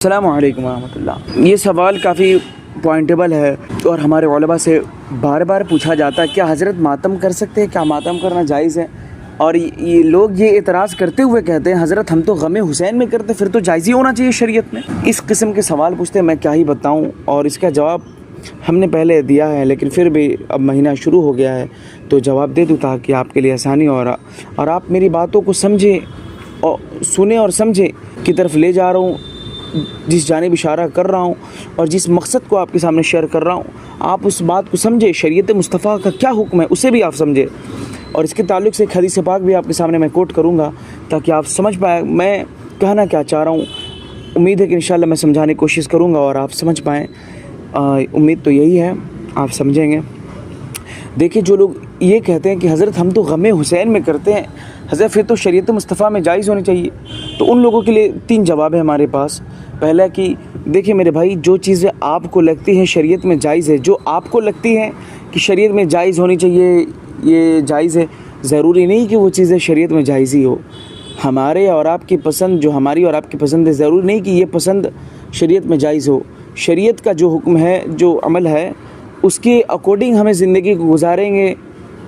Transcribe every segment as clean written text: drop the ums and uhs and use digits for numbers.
अस्सलामु अलैकुम रहमतुल्लाह। ये सवाल काफ़ी पॉइंटेबल है और हमारे उलमा से बार बार पूछा जाता है, क्या हज़रत मातम कर सकते हैं, क्या मातम करना जायज़ है। और ये लोग ये एतराज़ करते हुए कहते हैं हज़रत हम तो गमे हुसैन में करते, फिर तो जायज़ ही होना चाहिए शरीयत में। इस किस्म के सवाल पूछते हैं, मैं क्या ही बताऊँ। और इसका जवाब हमने पहले दिया है, लेकिन फिर भी अब महीना शुरू हो गया है तो जवाब दे दूँ ताकि आपके लिए आसानी और आप मेरी बातों को समझें और सुने और समझें की तरफ ले जा रहा हूँ, जिस जानिब इशारा कर रहा हूँ और जिस मकसद को आपके सामने शेयर कर रहा हूँ, आप उस बात को समझे। शरीयत मुस्तफ़ा का क्या हुक्म है उसे भी आप समझे। और इसके ताल्लुक़ से एक हदीस पाक भी आपके सामने मैं कोट करूँगा ताकि आप समझ पाएँ मैं कहना क्या चाह रहा हूँ। उम्मीद है कि इंशाअल्लाह मैं समझाने की कोशिश करूँगा और आप समझ पाएँ। उम्मीद तो यही है आप समझेंगे। देखिए, जो लोग ये कहते हैं कि हज़रत हम तो गमे हुसैन में करते हैं, हज़रत फिर तो शरीयत मुस्तफ़ा में जायज़ होनी चाहिए, तो उन लोगों के लिए 3 जवाब है हमारे पास। पहला कि देखिए मेरे भाई, जो चीज़ें आपको लगती हैं शरीयत में जायज़ है, जो आपको लगती हैं कि शरीयत में जायज़ होनी चाहिए, ये जायज़ है। ज़रूरी नहीं कि वो चीज़ें शरीयत में जायज़ ही हो। हमारे और आपकी पसंद, जो हमारी और आपकी पसंद है, ज़रूरी नहीं कि ये पसंद शरीयत में जायज़ हो। शरीयत का जो हुक्म है, जो अमल है, उसके अकॉर्डिंग हमें ज़िंदगी को गुजारेंगे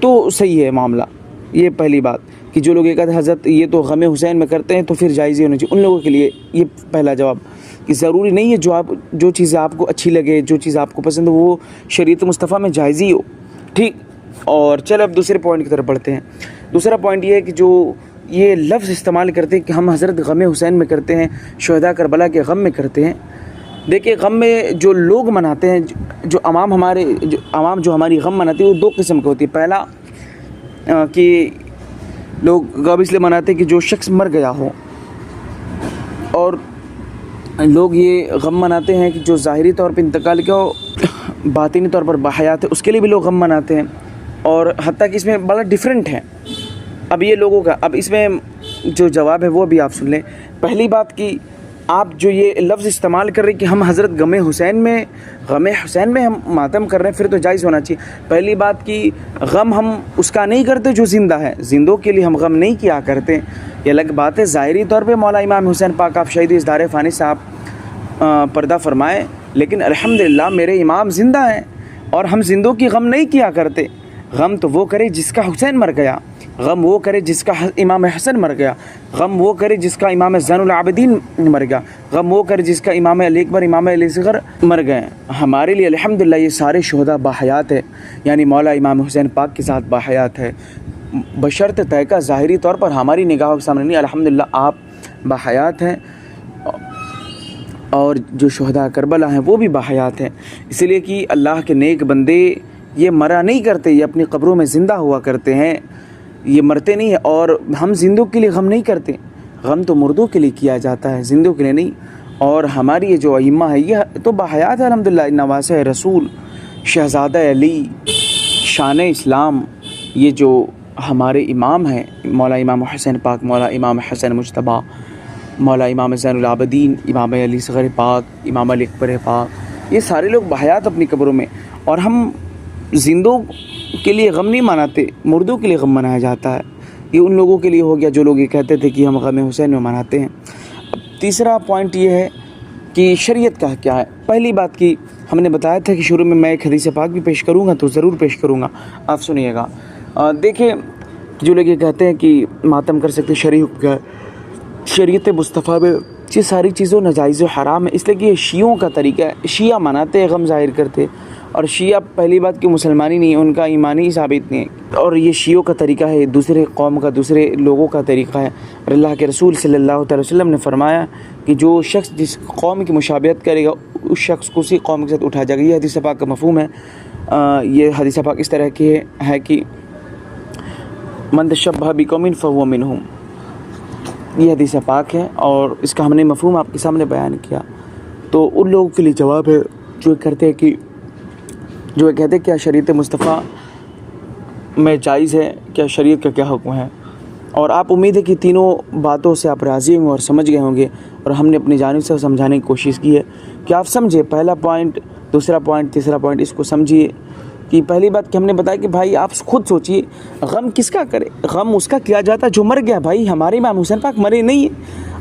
तो सही है मामला। ये पहली बात कि जो लोग ये कहते हैं हज़रत ये तो गमे हुसैन में करते हैं तो फिर जायज़ ही होनी चाहिए, उन लोगों के लिए ये पहला जवाब कि ज़रूरी नहीं है जो चीज़ें आपको अच्छी लगे, जो चीज़ आपको पसंद हो, वो शरीयत मुस्तफ़ा में जायज़ ही हो। ठीक। और चलो अब दूसरे पॉइंट की तरफ बढ़ते हैं। दूसरा पॉइंट ये है कि जो ये लफ्ज़ इस्तेमाल करते हैं कि हम हज़रत गमे हुसैन में करते हैं, शुहदा करबला के गम में करते हैं। देखिए, गम में जो लोग मनाते हैं, जो आवाम जो हमारी गम मनाती है, वो 2 किस्म की होती है। पहला कि लोग गम इसलिए मनाते हैं कि जो शख्स मर गया हो, और लोग ये गम मनाते हैं कि जो ज़ाहिरी तौर पे इंतकाल किया हो, बातिनी तौर पर बाहयात है, उसके लिए भी लोग गम मनाते हैं। और हत्ता कि इसमें बड़ा डिफरेंट है। अब ये लोगों का, अब इसमें जो जवाब है वो भी आप सुन लें। पहली बात कि आप जो ये लफ्ज़ इस्तेमाल कर रहे हैं कि हम हज़रत गमे हुसैन में हम मातम कर रहे हैं, फिर तो जायज़ होना चाहिए। पहली बात कि गम हम उसका नहीं करते जो ज़िंदा है, ज़िंदों के लिए हम गम नहीं किया करते, ये अलग बात है। ज़ाहिरी तौर पे मौला इमाम हुसैन पाक आप शहीद इज़हार फ़ानी साहब पर्दा फरमाए, लेकिन अल्हम्दुलिल्लाह मेरे इमाम ज़िंदा हैं और हम ज़िंदों की गम नहीं किया करते। गम तो वो करे जिसका हुसैन मर गया, गम वो करे जिसका इमाम हसन मर गया, गम वो करे जिसका इमाम ज़ैनुल आबिदीन मर गया, गम वो करे जिसका इमाम अली अकबर, इमाम अली असग़र मर गए। हमारे लिए अल्हम्दुलिल्लाह ये सारे शुहदा बाहयात है, यानी मौला इमाम हुसैन पाक के साथ बाहयात है, बशर्त तयका ज़ाहिरी तौर पर हमारी निगाहों के सामने नहीं। अल्हम्दुलिल्लाह आप बाहयात हैं और जो शुहदा करबला हैं वो भी बाहयात हैं। इसलिए कि अल्लाह के नेक बंदे ये मरा नहीं करते, ये अपनी कब्रों में ज़िंदा हुआ करते हैं, ये मरते नहीं है। और हम जिंदों के लिए गम नहीं करते, गम तो मुर्दों के लिए किया जाता है, जिंदों के लिए नहीं। और हमारी ये जो अइम्मा है ये तो बाहयात है अल्हम्दुलिल्लाह। नवासे रसूल, शहज़ादा अली, शान इस्लाम, ये जो हमारे इमाम हैं, मौला इमाम हुसैन पाक, मौला इमाम हसन मुज्तबा, मौला इमाम ज़ैनुल आबिदीन, इमाम अली असग़र पाक, इमाम अली अकबर पाक, ये सारे लोग बाहयात अपनी कब्रों में। और हम जिंदों के लिए गम नहीं मनाते, मुर्दों के लिए गम मनाया जाता है। ये उन लोगों के लिए हो गया जो लोग ये कहते थे कि हम गम हुसैन में मनाते हैं। अब तीसरा पॉइंट ये है कि शरीयत का क्या है। पहली बात की हमने बताया था कि शुरू में मैं एक हदीस पाक भी पेश करूँगा, तो ज़रूर पेश करूँगा, आप सुनिएगा। देखिए, जो लोग ये कहते हैं कि मातम कर सकते शरीयत मुस्तफ़ा में, ये सारी चीज़ों नाजायज़ हराम है, इसलिए कि ये शियों का तरीका है। शिया मनाते हैं, गम ज़ाहिर करते, और शिया पहली बात कि मुसलमानी नहीं है, उनका ईमानी साबित नहीं है, और ये शियों का तरीका है, दूसरे कौम का, दूसरे लोगों का तरीका है। और अल्लाह के रसूल सल्लल्लाहु अलैहि वसल्लम ने फरमाया कि जो शख्स जिस कौम की मुशाबियत करेगा उस शख्स को उसी कौम के साथ उठाया जाएगा। ये हदीस पाक का मफ़हूम है। ये हदीस पाक इस तरह की है कि मन तशब्बह बिकौमिन फहुव मिनहुम, ये हदीस पाक है और इसका हमने मफ़हूम आपके सामने बयान किया। तो उन लोगों के लिए जवाब है जो कहते हैं कि क्या शरीयत मुस्तफ़ा में जायज़ है, क्या शरीयत का क्या हुक्म है। और आप उम्मीद है कि तीनों बातों से आप राज़ी होंगे और समझ गए होंगे, और हमने अपनी जानिब से समझाने की कोशिश की है कि आप समझे। पहला पॉइंट, दूसरा पॉइंट, तीसरा पॉइंट, इसको समझिए कि पहली बात कि हमने बताया कि भाई आप खुद सोचिए, गम किसका करे, गम उसका किया जाता है जो मर गया। भाई हमारे इमाम हुसैन पाक मरे नहीं है,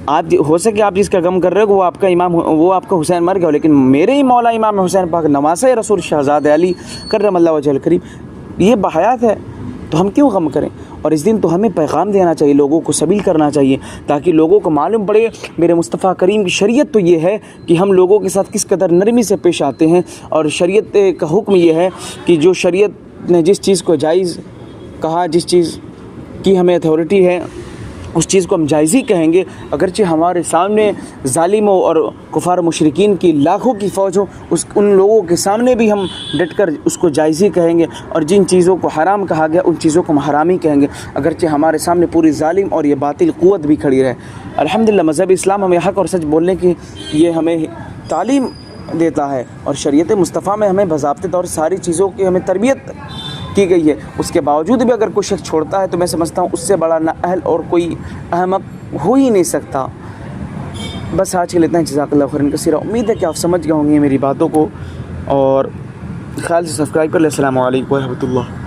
आप हो सके आप जिसका गम कर रहे हो वो आपका इमाम, वो आपका हुसैन मर गया हो, लेकिन मेरे ही मौला इमाम हुसैन पाक नवासे रसूल शहज़ाद अली करमल्लाहु वजहल करीम ये बहयात है, तो हम क्यों गम करें। और इस दिन तो हमें पैगाम देना चाहिए, लोगों को सबील करना चाहिए, ताकि लोगों को मालूम पड़े मेरे मुस्तफ़ा करीम की शरीयत तो ये है कि हम लोगों के साथ किस कदर नरमी से पेश आते हैं। और शरीयत का हुक्म ये है कि जो शरीयत ने जिस चीज़ को जायज़ कहा, जिस चीज़ की हमें अथॉरिटी है, उस चीज़ को हम जायज़ ही कहेंगे, अगरचे हमारे सामने ज़ालिमों और कुफ़ार मुशरिकीन की लाखों की फ़ौज हो, उन लोगों के सामने भी हम डट कर उसको जायज़ ही कहेंगे। और जिन चीज़ों को हराम कहा गया उन चीज़ों को हम हराम ही कहेंगे, अगरचे हमारे सामने पूरी ज़ालिम और ये बातिल क़ुव्वत भी खड़ी रहे। अल्हम्दुलिल्लाह मज़हब इस्लाम हमें हक़ और सच बोलने की ये हमें तालीम देता है, और शरीयत मुस्तफ़ा में हमें बज़ाब्ते तौर सारी चीज़ों की हमें तरबियत की गई है। उसके बावजूद भी अगर कोई शख्स छोड़ता है तो मैं समझता हूँ उससे बड़ा नाअहल और कोई अहमक हो ही नहीं सकता। बस आज के लिए इतना ही। जज़ाकल्लाहु खैरन कसीरा। उम्मीद है कि आप समझ गए होंगे मेरी बातों को, और ख्याल से सब्सक्राइब कर लें। अस्सलामु अलैकुम व रहमतुल्लाह।